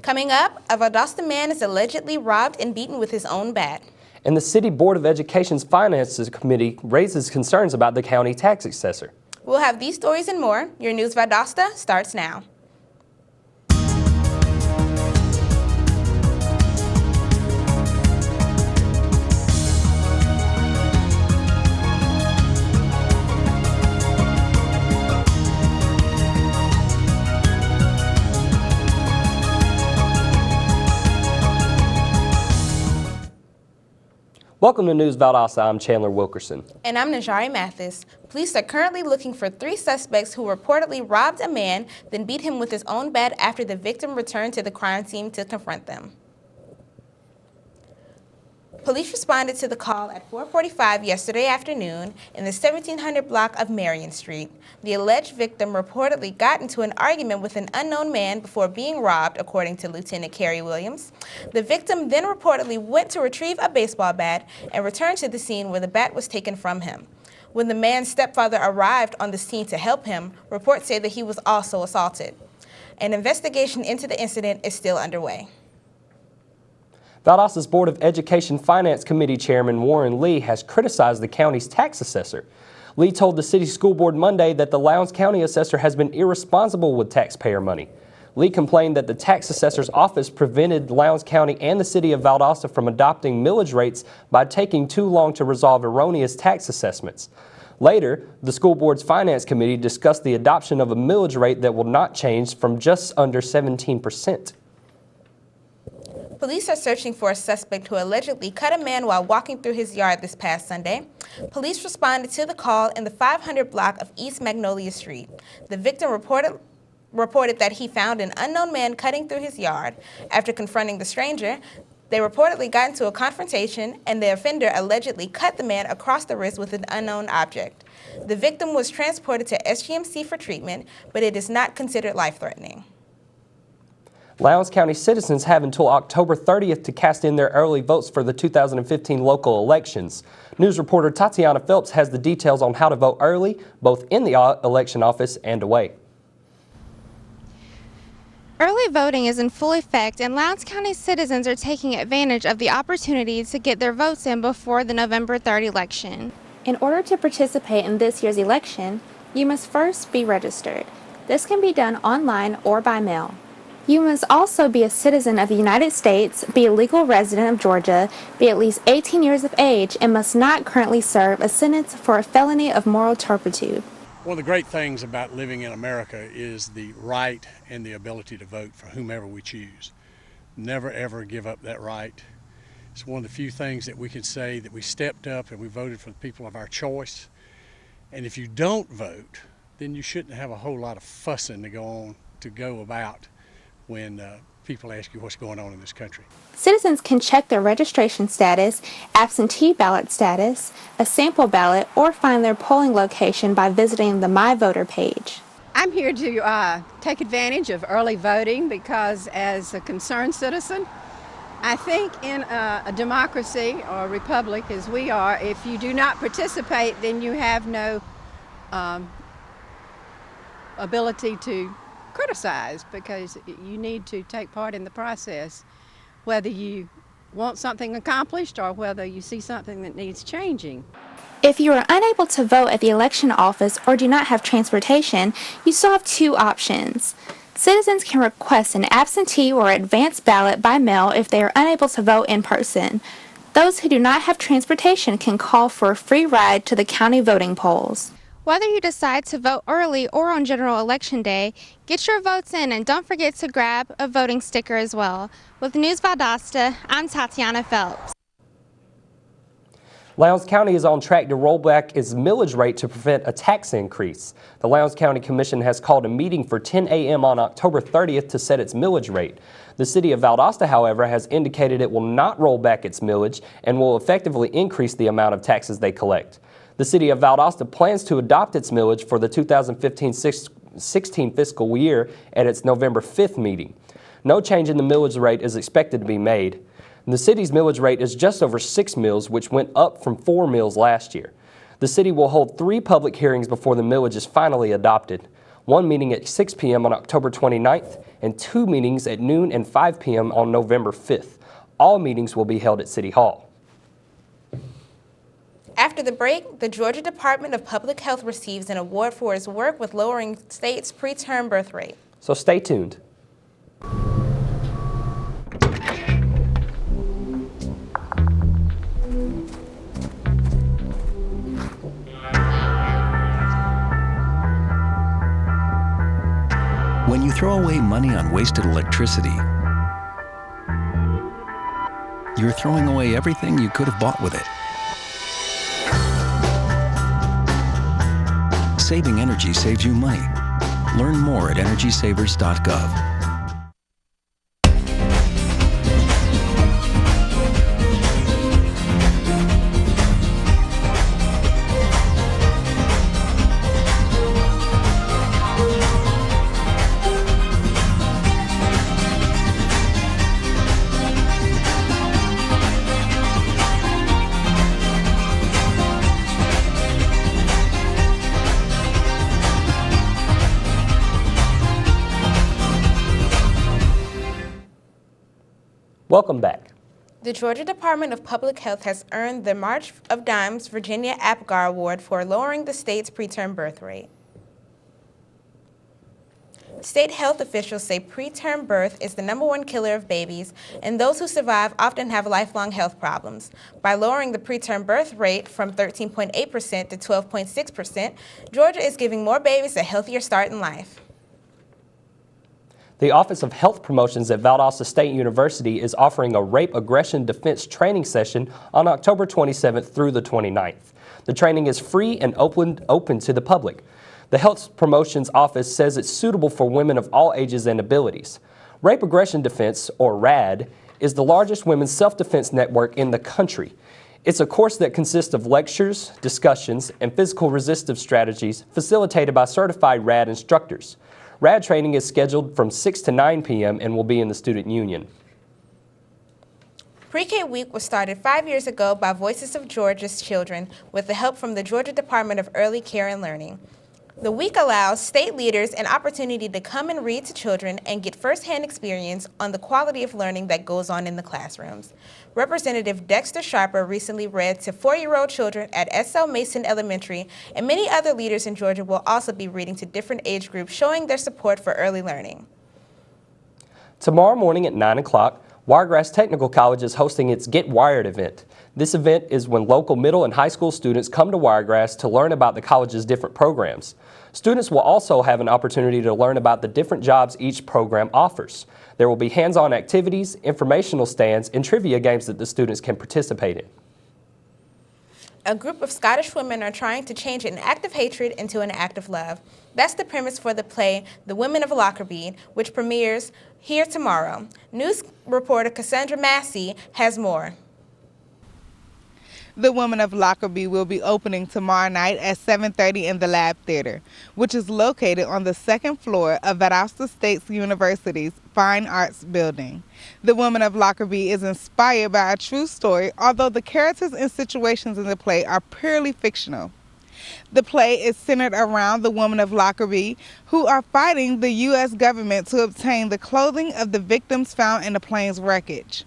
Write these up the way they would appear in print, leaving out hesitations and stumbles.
Coming up, a Valdosta man is allegedly robbed and beaten with his own bat. And the City Board of Education's Finances Committee raises concerns about the county tax assessor. We'll have these stories and more. Your News Valdosta starts now. Welcome to News Valdosta. I'm Chandler Wilkerson. And I'm Najari Mathis. Police are currently looking for 3 suspects who reportedly robbed a man, then beat him with his own bat after the victim returned to the crime scene to confront them. Police responded to the call at 4:45 yesterday afternoon in the 1700 block of Marion Street. The alleged victim reportedly got into an argument with an unknown man before being robbed, according to Lieutenant Carrie Williams. The victim then reportedly went to retrieve a baseball bat and returned to the scene where the bat was taken from him. When the man's stepfather arrived on the scene to help him, reports say that he was also assaulted. An investigation into the incident is still underway. Valdosta's Board of Education Finance Committee Chairman Warren Lee has criticized the county's tax assessor. Lee told the City School Board Monday that the Lowndes County assessor has been irresponsible with taxpayer money. Lee complained that the tax assessor's office prevented Lowndes County and the City of Valdosta from adopting millage rates by taking too long to resolve erroneous tax assessments. Later, the school board's finance committee discussed the adoption of a millage rate that will not change from just under 17%. Police are searching for a suspect who allegedly cut a man while walking through his yard this past Sunday. Police responded to the call in the 500 block of East Magnolia Street. The victim reported that he found an unknown man cutting through his yard. After confronting the stranger, they reportedly got into a confrontation, and the offender allegedly cut the man across the wrist with an unknown object. The victim was transported to SGMC for treatment, but it is not considered life-threatening. Lowndes County citizens have until October 30th to cast in their early votes for the 2015 local elections. News reporter Tatiana Phelps has the details on how to vote early, both in the election office and away. Early voting is in full effect, and Lowndes County citizens are taking advantage of the opportunity to get their votes in before the November 3rd election. In order to participate in this year's election, you must first be registered. This can be done online or by mail. You must also be a citizen of the United States, be a legal resident of Georgia, be at least 18 years of age, and must not currently serve a sentence for a felony of moral turpitude. One of the great things about living in America is the right and the ability to vote for whomever we choose. Never ever give up that right. It's one of the few things that we can say that we stepped up and we voted for the people of our choice. And if you don't vote, then you shouldn't have a whole lot of fussing to go about when people ask you what's going on in this country. Citizens can check their registration status, absentee ballot status, a sample ballot, or find their polling location by visiting the My Voter page. I'm here to take advantage of early voting because as a concerned citizen, I think in a democracy or a republic as we are, if you do not participate, then you have no ability to criticize, because you need to take part in the process, whether you want something accomplished or whether you see something that needs changing. If you are unable to vote at the election office or do not have transportation, you still have 2 options. Citizens can request an absentee or advance ballot by mail if they are unable to vote in person. Those who do not have transportation can call for a free ride to the county voting polls. Whether you decide to vote early or on General Election Day, get your votes in and don't forget to grab a voting sticker as well. With News Valdosta, I'm Tatiana Phelps. Lowndes County is on track to roll back its millage rate to prevent a tax increase. The Lowndes County Commission has called a meeting for 10 a.m. on October 30th to set its millage rate. The City of Valdosta, however, has indicated it will not roll back its millage and will effectively increase the amount of taxes they collect. The City of Valdosta plans to adopt its millage for the 2015-16 fiscal year at its November 5th meeting. No change in the millage rate is expected to be made. The city's millage rate is just over 6 mills, which went up from 4 mills last year. The city will hold 3 public hearings before the millage is finally adopted. One meeting at 6 p.m. on October 29th and 2 meetings at noon and 5 p.m. on November 5th. All meetings will be held at City Hall. After the break, the Georgia Department of Public Health receives an award for its work with lowering state's preterm birth rate. So stay tuned. When you throw away money on wasted electricity, you're throwing away everything you could have bought with it. Saving energy saves you money. Learn more at energysavers.gov. Welcome back. The Georgia Department of Public Health has earned the March of Dimes Virginia APGAR Award for lowering the state's preterm birth rate. State health officials say preterm birth is the #1 killer of babies, and those who survive often have lifelong health problems. By lowering the preterm birth rate from 13.8% to 12.6%, Georgia is giving more babies a healthier start in life. The Office of Health Promotions at Valdosta State University is offering a rape aggression defense training session on October 27th through the 29th. The training is free and open to the public. The Health Promotions Office says it's suitable for women of all ages and abilities. Rape Aggression Defense, or RAD, is the largest women's self-defense network in the country. It's a course that consists of lectures, discussions, and physical resistive strategies facilitated by certified RAD instructors. RAD training is scheduled from 6 to 9 p.m. and will be in the Student Union. Pre-K Week was started 5 years ago by Voices of Georgia's Children with the help from the Georgia Department of Early Care and Learning. The week allows state leaders an opportunity to come and read to children and get firsthand experience on the quality of learning that goes on in the classrooms. Representative Dexter Sharper recently read to 4-year-old children at S.L. Mason Elementary, and many other leaders in Georgia will also be reading to different age groups, showing their support for early learning. Tomorrow morning at 9 o'clock, Wiregrass Technical College is hosting its Get Wired event. This event is when local middle and high school students come to Wiregrass to learn about the college's different programs. Students will also have an opportunity to learn about the different jobs each program offers. There will be hands-on activities, informational stands, and trivia games that the students can participate in. A group of Scottish women are trying to change an act of hatred into an act of love. That's the premise for the play The Women of Lockerbie, which premieres here tomorrow. News reporter Cassandra Massey has more. The Women of Lockerbie will be opening tomorrow night at 7:30 in the Lab Theater, which is located on the second floor of Valdosta State University's Fine Arts Building. The Women of Lockerbie is inspired by a true story, although the characters and situations in the play are purely fictional. The play is centered around the women of Lockerbie who are fighting the U.S. government to obtain the clothing of the victims found in the plane's wreckage.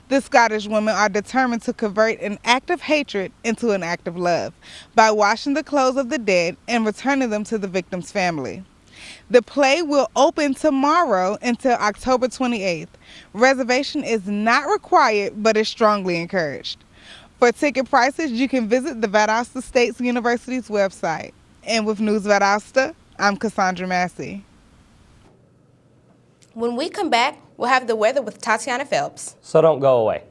The Scottish women are determined to convert an act of hatred into an act of love by washing the clothes of the dead and returning them to the victim's family. The play will open tomorrow until October 28th. Reservation is not required but is strongly encouraged. For ticket prices, you can visit the Valdosta State University's website. And with News Valdosta, I'm Cassandra Massey. When we come back, we'll have the weather with Tatiana Phelps. So don't go away.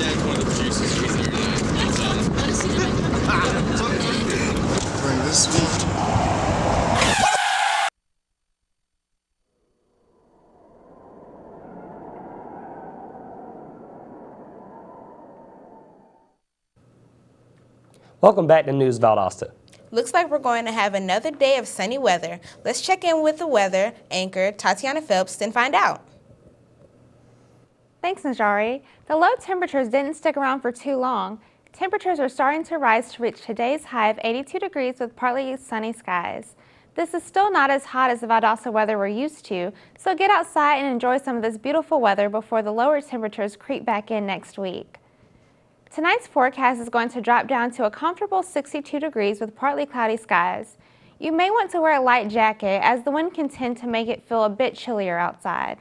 Dad's one of the producers here tonight. Bring this sweet. Welcome back to News Valdosta. Looks like we're going to have another day of sunny weather. Let's check in with the weather anchor, Tatiana Phelps, and find out. Thanks, Najari. The low temperatures didn't stick around for too long. Temperatures are starting to rise to reach today's high of 82 degrees with partly sunny skies. This is still not as hot as the Valdosta weather we're used to, so get outside and enjoy some of this beautiful weather before the lower temperatures creep back in next week. Tonight's forecast is going to drop down to a comfortable 62 degrees with partly cloudy skies. You may want to wear a light jacket as the wind can tend to make it feel a bit chillier outside.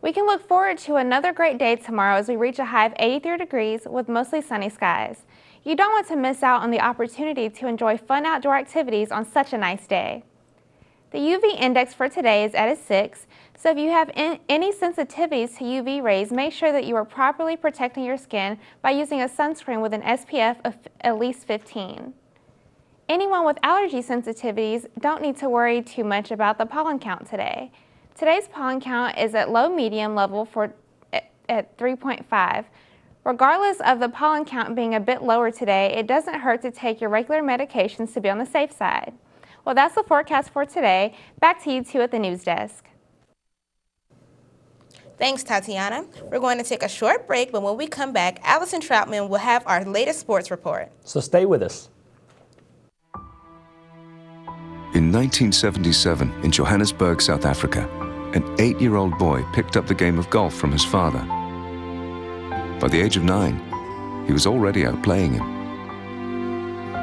We can look forward to another great day tomorrow as we reach a high of 83 degrees with mostly sunny skies. You don't want to miss out on the opportunity to enjoy fun outdoor activities on such a nice day. The UV index for today is at a 6, so if you have any sensitivities to UV rays, make sure that you are properly protecting your skin by using a sunscreen with an SPF of at least 15. Anyone with allergy sensitivities don't need to worry too much about the pollen count today. Today's pollen count is at low-medium level at 3.5. Regardless of the pollen count being a bit lower today, it doesn't hurt to take your regular medications to be on the safe side. Well, that's the forecast for today. Back to you two at the news desk. Thanks, Tatiana. We're going to take a short break, but when we come back, Allison Troutman will have our latest sports report. So stay with us. In 1977, in Johannesburg, South Africa, an 8-year-old boy picked up the game of golf from his father. By the age of 9, he was already outplaying him.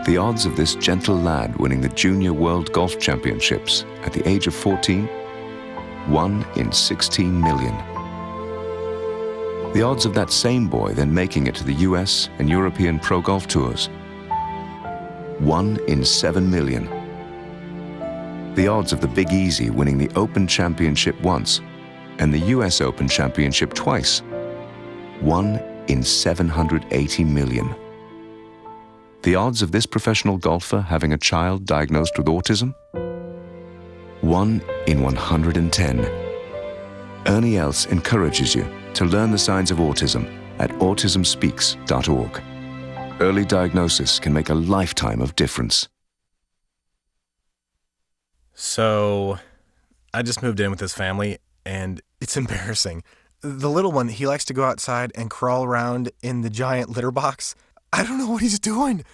The odds of this gentle lad winning the Junior World Golf Championships at the age of 14, 1 in 16 million. The odds of that same boy then making it to the US and European Pro Golf Tours, 1 in 7 million. The odds of the Big Easy winning the Open Championship once and the US Open Championship twice, 1 in 780 million. The odds of this professional golfer having a child diagnosed with autism? 1 in 110. Ernie Els encourages you to learn the signs of autism at autismspeaks.org. Early diagnosis can make a lifetime of difference. So, I just moved in with this family, and it's embarrassing. The little one, he likes to go outside and crawl around in the giant litter box. I don't know what he's doing.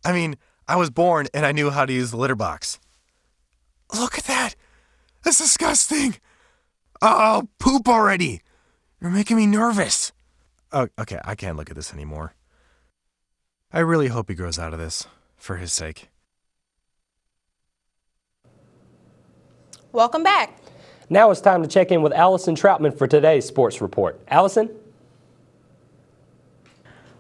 I mean, I was born and I knew how to use the litter box. Look at that. That's disgusting. Oh, poop already. You're making me nervous. Oh, okay, I can't look at this anymore. I really hope he grows out of this, for his sake. Welcome back. Now it's time to check in with Allison Troutman for today's sports report. Allison?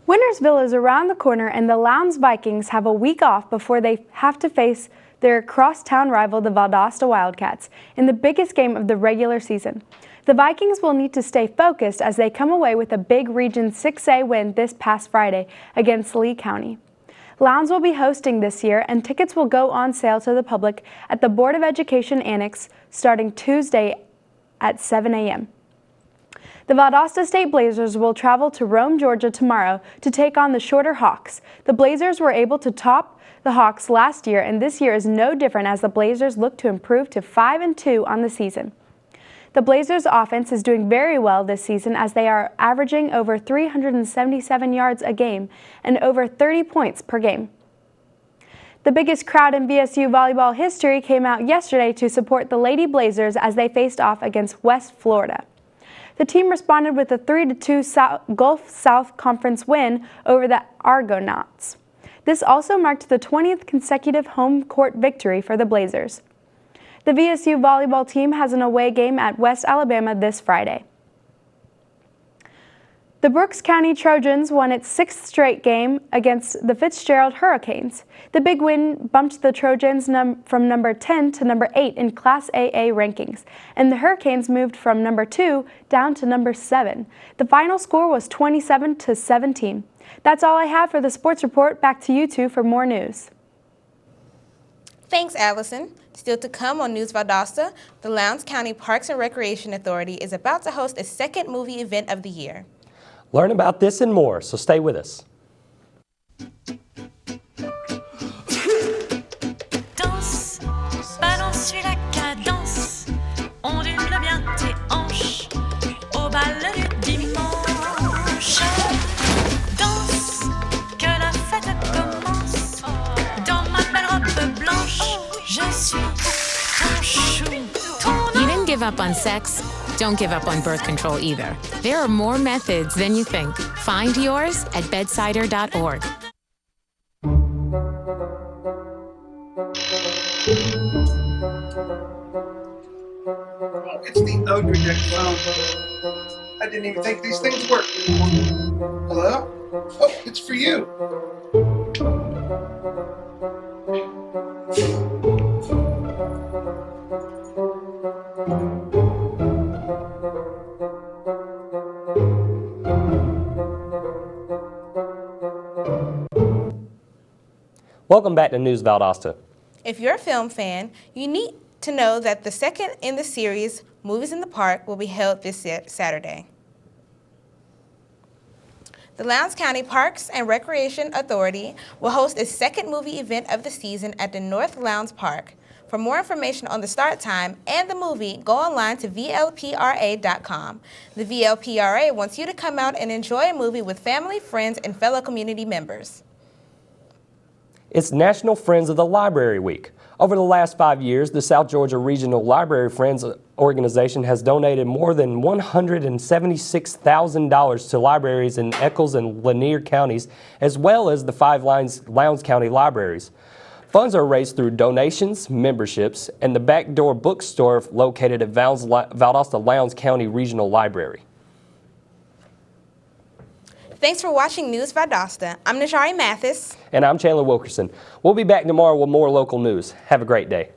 Wintersville is around the corner, and the Lowndes Vikings have a week off before they have to face their crosstown rival, the Valdosta Wildcats, in the biggest game of the regular season. The Vikings will need to stay focused as they come away with a big Region 6A win this past Friday against Lee County. Lowndes will be hosting this year, and tickets will go on sale to the public at the Board of Education Annex starting Tuesday at 7 a.m. The Valdosta State Blazers will travel to Rome, Georgia tomorrow to take on the Shorter Hawks. The Blazers were able to top the Hawks last year, and this year is no different as the Blazers look to improve to 5-2 on the season. The Blazers' offense is doing very well this season as they are averaging over 377 yards a game and over 30 points per game. The biggest crowd in VSU volleyball history came out yesterday to support the Lady Blazers as they faced off against West Florida. The team responded with a 3-2 Gulf South Conference win over the Argonauts. This also marked the 20th consecutive home court victory for the Blazers. The VSU volleyball team has an away game at West Alabama this Friday. The Brooks County Trojans won its 6th straight game against the Fitzgerald Hurricanes. The big win bumped the Trojans from number 10 to number 8 in Class AA rankings, and the Hurricanes moved from number 2 down to number 7. The final score was 27-17. That's all I have for the sports report. Back to you two for more news. Thanks, Allison. Still to come on News Valdosta, the Lowndes County Parks and Recreation Authority is about to host its second movie event of the year. Learn about this and more, so stay with us. Danse, balance, suis la cadence, ondule bien tes hanches, au bal du dimanche. Danse, que la fête commence, dans ma belle robe blanche, je suis ton chou. You didn't give up on sex. Don't give up on birth control either. There are more methods than you think. Find yours at bedsider.org. It's the Odridic phone. I didn't even think these things worked. Hello? Oh, it's for you. Welcome back to News Valdosta. If you're a film fan, you need to know that the second in the series, Movies in the Park, will be held this Saturday. The Lowndes County Parks and Recreation Authority will host its second movie event of the season at the North Lowndes Park. For more information on the start time and the movie, go online to VLPRA.com. The VLPRA wants you to come out and enjoy a movie with family, friends, and fellow community members. It's National Friends of the Library Week. Over the last 5 years, the South Georgia Regional Library Friends organization has donated more than $176,000 to libraries in Eccles and Lanier counties, as well as the 5 Lowndes County libraries. Funds are raised through donations, memberships, and the Backdoor Bookstore located at Valdosta Lowndes County Regional Library. Thanks for watching News Valdosta. I'm Najari Mathis. And I'm Chandler Wilkerson. We'll be back tomorrow with more local news. Have a great day.